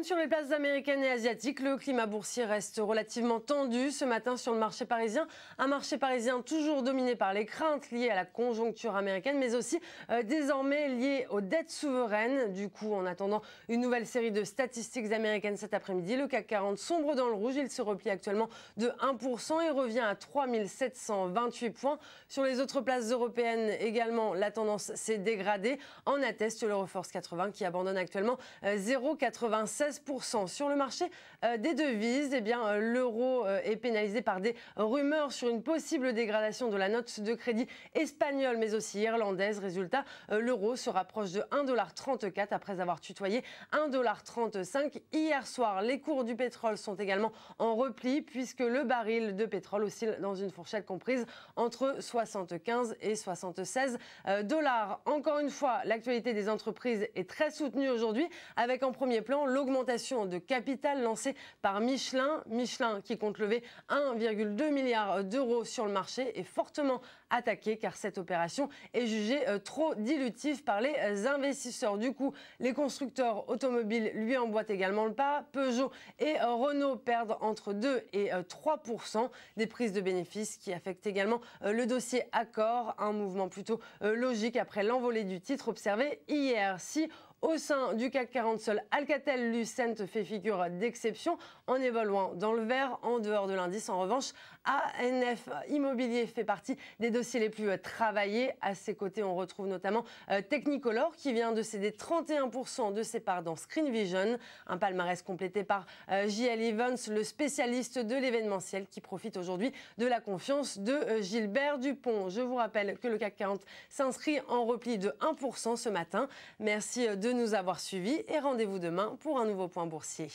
sur les places américaines et asiatiques, le climat boursier reste relativement tendu ce matin sur le marché parisien. Un marché parisien toujours dominé par les craintes liées à la conjoncture américaine, mais aussi désormais liées aux dettes souveraines. Du coup, en attendant une nouvelle série de statistiques américaines cet après-midi, le CAC 40 sombre dans le rouge. Il se replie actuellement de 1% et revient à 3728 points. Sur les autres places européennes également, la tendance s'est dégradée. En atteste l'Euroforce 80 qui abandonne actuellement 0,96%. Sur le marché des devises, eh bien, l'euro est pénalisé par des rumeurs sur une possible dégradation de la note de crédit espagnole mais aussi irlandaise. Résultat, l'euro se rapproche de 1,34$ après avoir tutoyé 1,35$ hier soir. Les cours du pétrole sont également en repli puisque le baril de pétrole oscille dans une fourchette comprise entre 75 et 76 dollars. Encore une fois, l'actualité des entreprises est très soutenue aujourd'hui avec en premier plan l'augmentation de capital lancée par Michelin. Michelin qui compte lever 1,2 milliard d'euros sur le marché est fortement attaqué car cette opération est jugée trop dilutive par les investisseurs. Du coup, les constructeurs automobiles lui emboîtent également le pas. Peugeot et Renault perdent entre 2 et 3% des prises de bénéfices qui affectent également le dossier Accor. Un mouvement plutôt logique après l'envolée du titre observé hier. Si au sein du CAC 40, seul Alcatel-Lucent fait figure d'exception en évoluant dans le vert. En dehors de l'indice, en revanche, ANF Immobilier fait partie des dossiers les plus travaillés. À ses côtés, on retrouve notamment Technicolor qui vient de céder 31% de ses parts dans Screen Vision. Un palmarès complété par JL Evans, le spécialiste de l'événementiel qui profite aujourd'hui de la confiance de Gilbert Dupont. Je vous rappelle que le CAC 40 s'inscrit en repli de 1% ce matin. Merci de nous avoir suivis et rendez-vous demain pour un nouveau point boursier.